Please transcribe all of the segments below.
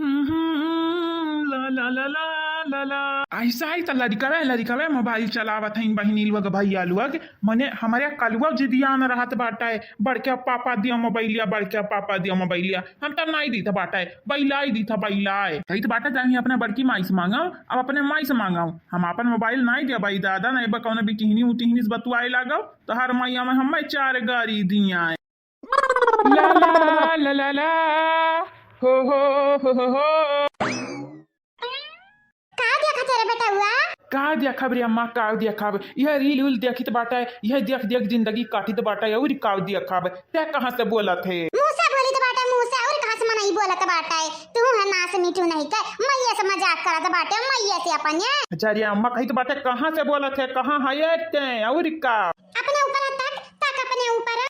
ला ला ला ला ला ला ऐसा ही तो लड़िकवे मोबाइल चलावत हईन बहिनी लोग भैया लोग मने हमारे कलुआ जिदिया न रहत बाटा है बड़के पापा दिया मोबाइलिया बड़के पापा दिया मोबाइलिया हम तब नहीं दी था बाटा है बैलाई दी था बैलाए कही तो बाटा जाही अपने बड़की माई से मांगाऊ अब अपने माई से मांगाऊ हम अपन मोबाइल नहीं दिया भाई दादा नहीं बा कौन भी टिहनी उटिहनी से बतुआए लागो तो हर मैया में हम 4 गाड़ी दिया ला ला ला ला ला हो का देखा रे अम्मा का देखा यह रील उल देखी तो बाटा है यह देख देख जिंदगी काटी तो बाटा है और का देखा ते कहाँ से बोला थे मूसा बोली तो बाटा मूसा और कहाँ से नहीं बोला तो बाटा है तू है ना से मीठू नहीं कर मैया से मजाक करा तो बाटा मैया से अपन है अच्छा रे अम्मा कही तो बाटा कहाँ से बोला थे कहाँ है ते और का अपने ऊपर तक तक अपने ऊपर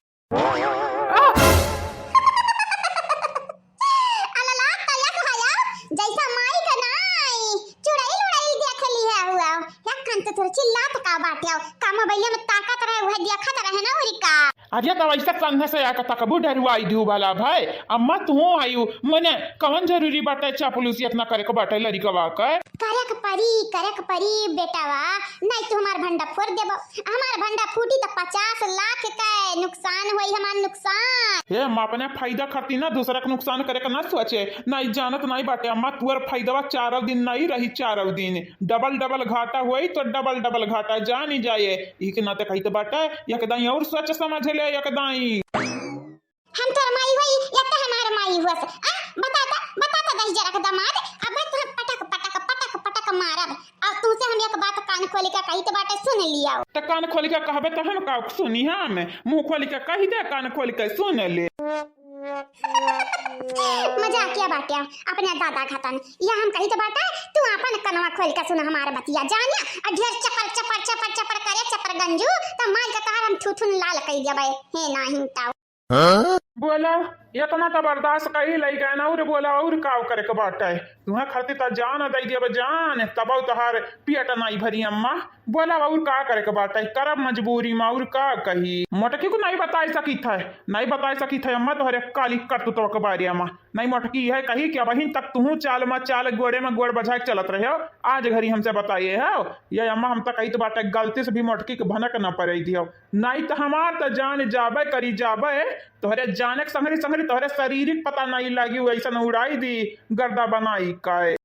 अल्लाह तया तो आया जैसा माई का नाई चुड़ैल उड़ैल देख ली है हुआ एक कान तो थोड़ा चिल्ला तो का बाटे का मोबाइल में ताकत रहे वह देखत रहे ना और का अरे तो वैसा कंधे से आकर तकबू डरवाई दू वाला भाई अम्मा तू आयु मने कौन जरूरी बाटे चापलूसी इतना करे को बाटे लड़िकवा के करे क परी बेटावा नहीं तो हमार भंडा फोड़ देबो हमार भंडा फूटी तो 50 लाख का नुकसान होई हमार नुकसान हे अम्मा अपने फायदा खाती ना दूसरा का नुकसान करे का ना सोचे नहीं जानत नहीं बाटे अम्मा तुअर फायदा 4 दिन नहीं रही 4 दिन डबल घाटा हुई तो डबल घाटा जानी जाए ई के नाते कही तो बाटे एकदम और सोच समझ ले एकदम हम तोर माई होई या तो हमार माई हुआ बता दस जरा का दामाद अब तो पटक मारब और तुमसे हम एक बात कान खोल के कही तो बाटे सुन लिया तो कान खोल के कहबे तो हम का सुनी हम मुंह खोल के कही दे कान खोल के सुन ले मजाक किया बाटे अपने दादा खतन या हम कही तो बाटे तू अपन कनवा खोल के सुन हमारे बतिया जानिया और ढेर चपर करे चपर गंजू तो मार के कहा हम थुथुन लाल कही देबे हे नाही ताऊ बोला इतना तो बर्दाश्त कही लई गए ना और बोला और काव करे के बाटे तुम्हें खरती तो जान दई दिया जान तब तहार पेट नहीं भरी अम्मा बोला और का करे के बाटे करब मजबूरी में और का कही मोटकी को नहीं बता सकी थे अम्मा तोहरे काली कर तू तो के बारे अम्मा नहीं मोटकी है कही क्या बहिन तक तू चाल गोड़े में गोड़ बजा के चलत रहे हो आज घड़ी हमसे बताइए हो ये अम्मा हम तो कही तो बाटे गलती से भी मोटकी के भनक न पड़े दियो नहीं तो हमार तो जान जाबे करी जाबे तोहरे जाने के संगरी तोहरे शारीरिक पता नहीं लगी वैसा न उड़ाई दी गर्दा बनाई काए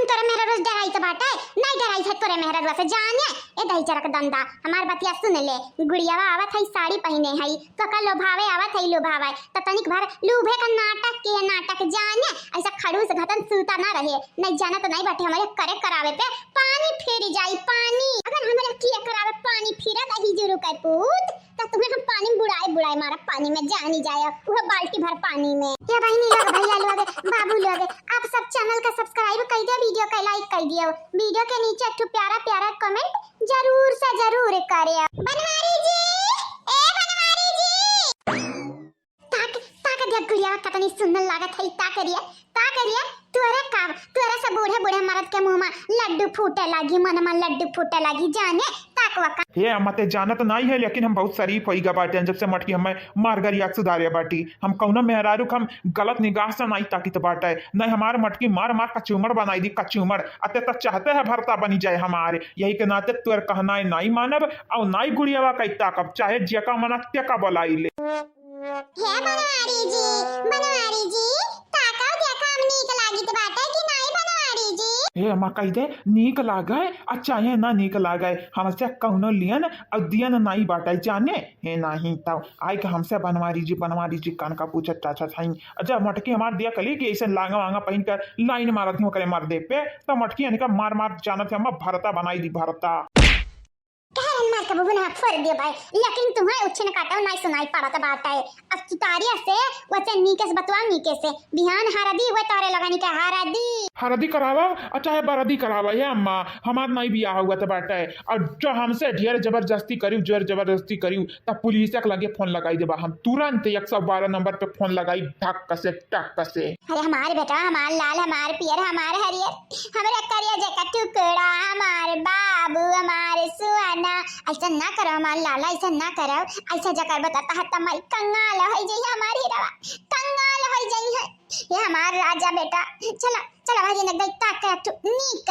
तोरे मेरा रोज डराई तो बाटे नहीं डराई है तोरे मेरा रोज से जाने ए दही चरक दंदा हमार बतिया सुन ले गुड़ियावा आवत है साड़ी पहने है तो का लोभावे आवत है लोभावे तो तनिक भर लूभे का नाटक जाने ऐसा खड़ूस घटन सूता ना रहे नहीं जाना तो नहीं बाटे हमारे करे करावे पे पानी फेरी जाई पानी अगर हमारे किया करावे पानी फिरा दही जरूर कर पूत तो तुम्हें हम पानी बुड़ाए मारा पानी में जानी जाए वो बाल्टी भर पानी में ये बहनी लोग भैया लोग बाबू लोग आप सब चैनल का सब्सक्राइब कर दियो वीडियो का लाइक कर दियो वीडियो के नीचे एक प्यारा कमेंट जरूर से जरूर करे बनवारी जी ए बनवारी जी ताक देख गुड़िया कतनी सुंदर लागत है ता करिए तोरा से बूढ़े मर्द के मुंह में लड्डू फूटे लगी मन में लड्डू फूटे लगी जाने हे अम्मा ते जानत नहीं है लेकिन हम बहुत शरीफ होई गा बाटे जब से मटकी हमें मारगरिया सुधारे बाटी हम कौनो मेहरारू हम गलत निगाह से नहीं ताकित बाटे नहीं हमारे मटकी मार कचूमर बनाई दी कचूमर अते तक चाहते हैं भरता बनी जाए हमारे यही के नाते तुअर कहना नहीं मानब और नहीं गुड़ियावा कई ताकब चाहे जेका मना तेका बोलाई ले हे बनवारी जी ताका देखा हम नीक लागी तो बाटे कि नहीं बनवारी जी हे अम्मा कही दे नीक लागे अच्छा है ना नीक लागे हमसे कौनो लियन और दियन नहीं बाटे जाने हे नहीं तब आई के हमसे बनवारी जी कान का पूछत चाचा थाई अच्छा मटकी हमार दिया कली कि ऐसे लांगा वांगा पहन कर लाइन मारत हूं करे मार दे पे तो मटकी यानी का मार जानत हम भरता बनाई दी भरता मार के बुबुन हाथ फोड़ दिया भाई लेकिन तुम्हें उछने काटा नहीं सुनाई पड़ा तो बात है अब तुतारिया से वचे नीके से बतवा नीके से बिहान हरदी हुए तारे लगानी के हरदी करावा अच्छा है बरदी करावा ये अम्मा हमार नहीं भी हुआ तो बाटे और जो हमसे ढेर जबरदस्ती करी तब पुलिस के लगे फोन लगाई देबा हम तुरंत 112 नंबर पे फोन लगाई टक से अरे हमारे बेटा हमार लाल हमार पियर हमार हरियर हमरे करिया जका टुकड़ा हमार बाबू हमारे सुहाना ऐसा ना करो हमार लाला, ऐसा ना करो। ऐसा जकर बताता है तमारी कंगाल हो जाई हमारी हीरा, कंगाल हो जाई है ये हमार राजा बेटा। चला चला भाई ने गई ताक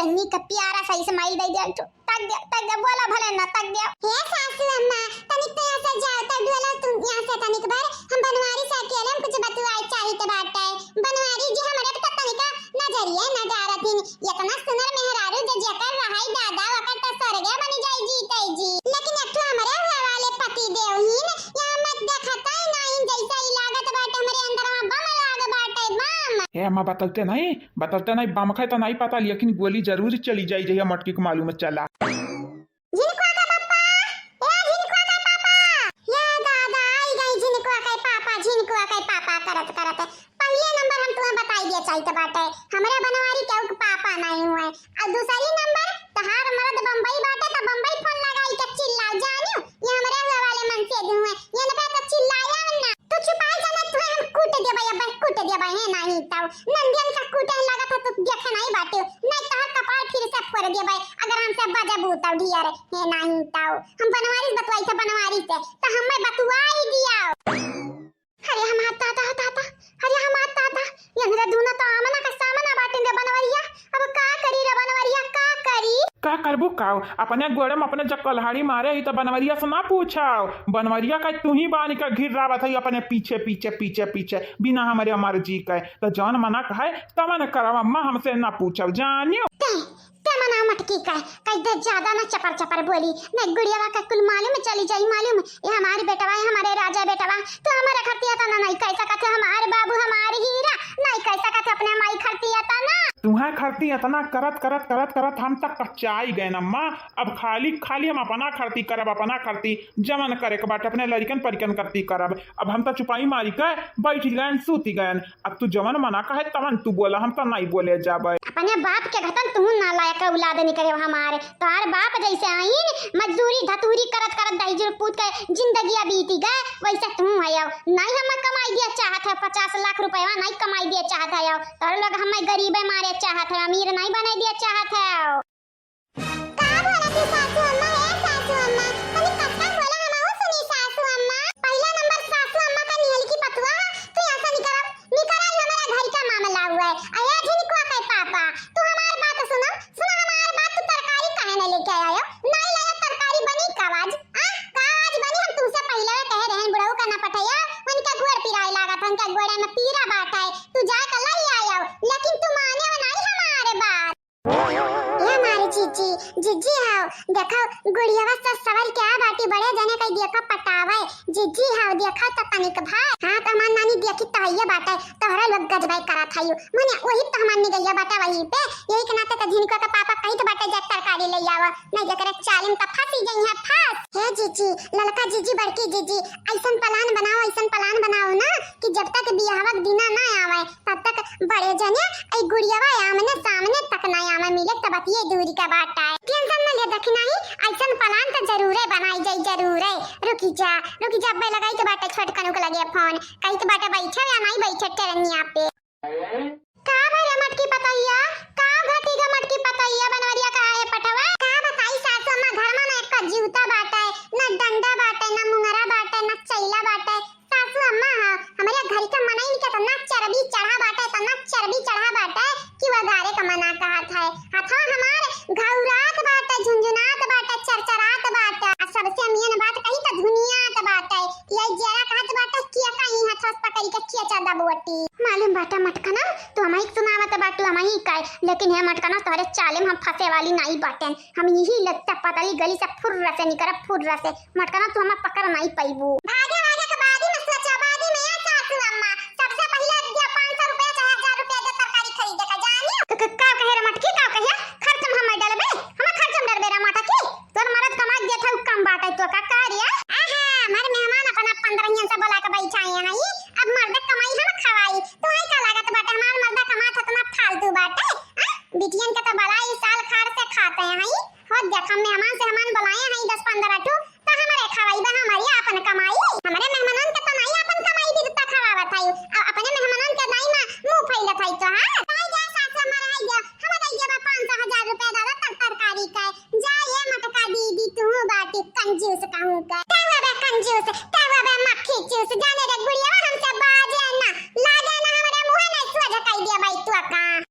नीक प्यारा सा स्माइल दे दिया तू, तक दे बोला भले ना तक दे। हे सासू अम्मा तनिक तो ऐसा जाओ तक बोला तुम यहां से तनिक बार हम बनवारी से अकेले हम कुछ बतवाए चाहिए तो बात है। बनवारी जी हमारे तो तनिक नजरिए न डारत इन इतना सुंदर मेहरारू जे जकर रहाई दादा वकर तो स्वर्ग बनी जाई जीते जी। लेकिन एक तो हमारे वाले पति देवहीन यहां मत देखता ही नहीं जैसा ही लागत बाटे हमरे अंदर वहां बम लाग बाटे बम। ए अम्मा बताते नहीं बम खाए तो नहीं पता, लेकिन गोली जरूर चली जाई जहिया मटकी को मालूम चला। झिनकुआ का पापा, ए झिनकुआ का पापा, या दादा आई गई झिनकुआ का पापा, झिनकुआ का पापा करत करत पहले नंबर हम तुम्हें बताई दिया चाहिए बाटे हमरे बनवारी के पापा नहीं हुए, और दूसरी नंबर तहार मर्द बम्बई बाटे तो बम्बई फोन लगाई के चिल्लाओ जानियो ये हमरे वाले मन से हुए ये ना तो चिल्लाया ना तो छुपाई जाना तू हम कूट दे भाई, अब कूट दे भाई है नहीं ताऊ नंदियन का कूटे लगा था तो देखे नहीं बाटे नहीं तो कपाल फिर से फोड़ दे भाई अगर हमसे बजा बूता ढियारे है नहीं ताऊ हम बनवारी बतवाई थे बनवारी से तो हमें बतवाई दिया। अरे हम आता अरे हम आता यंगरा दूना तो आमना का सामना बाटेंगे बनवरिया, अब का करी रे बनवरिया का करी का करबू काओ अपने गोड़े में अपने जब कल्हाड़ी मारे ही तो बनवरिया से ना पूछाओ, बनवरिया का तू ही बानी का घिर रहा था अपने पीछे पीछे पीछे पीछे बिना हमारे मर्जी का, तो जौन मना कहे तब न करावा अम्मा हमसे ना पूछो जानियो। ते मना मटकी का कई दे ज्यादा ना चपर चपर बोली नहीं गुड़िया का कुल मालूम चली जाई मालूम ये हमारे बेटवा है हमारे राजा बेटवा तो हमारा खर्तिया था ना नहीं कैसा कहते हमारे बाबू हमारे हीरा नहीं कैसा कहते अपने माई खर्तिया था ना तुम्हें खर्ती इतना करत करत करत करत हम तक कच्चाई गए अम्मा, अब खाली खाली हम अपना खर्ती करब अपना खर्ती जमन करे के बाट अपने लड़कन परिकन करती करब, अब हम तो चुपाई मारी के बैठ गए सूती गए, अब तू जमन मना कहे तमन तू बोला हम तो नहीं बोले जाब। अपने बाप के घटन तू ना लायक औलाद नहीं करे हमारे तोहार बाप जैसे आईन मजदूरी धतूरी करत करत दहीजुर पूत के जिंदगी बीती गए वैसे तू है नहीं हम कमाई दिया चाहत है 50 लाख रुपया नहीं कमाई दिया चाहत है तोर लोग हमें गरीबे मारे चाहत है अमीर नहीं बना दिया चाहत है। का बोला तू सासू अम्मा है सासू अम्मा तनी कसम बोला हम आओ सुनी सासू अम्मा पहला नंबर सासू अम्मा का निहल की पतवा तू ऐसा निकरा हमारा घर का मामला हुआ है आया झिनकुआ का पापा तू हमारी बात सुनो हमारी बात तू तरकारी काहे न लेके आयो नहीं लाया तरकारी बनी कावाज कावाज बनी हम तुमसे पहले कह रहे हैं बुढ़ऊ का ना पठैया उनका घोड़ पिराए लगा था उनका घोड़े में पीरा बाटा है तू जा कर लाई आयो लेकिन तू माने नहीं हमारे बात ये हमारी जीजी हाउ देखो गुड़िया सा सवाल क्या बाटी बड़े जने कई देखो पटावे जीजी हाउ देखो तो तनिक भाई हां तो मन नानी देखी तो ये बात है तोहरा लोग गजबाई करा थायो माने वही तो हमन ने गैया बाटा वही पे यही के नाते तो झिनको का पापा कहीं तो बाटे जा तरकारी ले आवा नहीं जकरे चालिम त फंसी गई है फंस हे जीजी ललका जीजी बड़की जीजी ऐसन प्लान बनाओ ना कि जब तक बियाहक दिना ना आवे तब तक बड़े जने ए गुड़ियावा आमने सामने तक ना आवे मिले तब ये दूरी का बात है टेंशन न ले देखना ही ऐसन प्लान तो जरूर है बनाई जाई जरूर है रुकी जा बे लगाई तो बाटे छोटकन को लगे फोन कहीं तो बाटे बैठे या नहीं बैठे टेरनिया पे का भरे मटकी पतैया का घटी का मटकी पतैया बनवरिया का है पटवा का बताई सासू अम्मा घर में एक जूता बाटे न डंडा बाटे न मुंगरा बाटे न चैला बाटे सासू अम्मा हमारे घर का मना ही के ना चर्बी चढ़ा बाटे तो ना चर्बी चढ़ा बाटे कि वगारे का मना कहा था हथा हमारे घौरात बाटे झुंझुनात बाटे चरचरात बाटे आ सबसे मेन बात कही तो धुनियात बाटे ये जरा कहत बाटे किया कहीं हथस पकड़ के किया चादा बोटी मालूम बाटा मटकना तो हम एक सुनावत बाटू हम ही काय लेकिन है मटकना तोरे चाले में हम फंसे वाली नहीं बाटे हम यही लगता पतली गली से फुर्र से निकर फुर्र से मटकना तू हम पकड़ नहीं पाइबू भागे के बाद ही में सोचा बाद ही में या सासू अम्मा सबसे पहले दिया 500 रुपया चाहे 1000 रुपया दे तरकारी खरीदे का जानियो का कहे रे मटकी का कहे खर्च हम डलबे हम खर्च हम डलबे रे माता की तोर मरद कमा दिया था कम बाटा तो का कार्य आहा हमारे मेहमान अपना 15 से बोला के बैठाए हैं अब मर्द कमाई हम खवाई तो है का लागत बाटे हमार मर्द कमात इतना फालतू बाटे बिटियन के तो बलाई साल खार से खाते हैं हो देख हम मेहमान से हमान बुलाए हैं 10-15 टू तो हमारे खवाई बा हमारी अपन कमाई हमारे मेहमानन के तो नहीं अपन कमाई भी तो खवावत है अपने मेहमानन के नहीं ना मुंह फैलत है तो हां जा सासू हमारा है हम दइया 500,000 रुपया दादा तरकारी का जा ये मटका दीदी तू बाटी आइडिया बाई तू का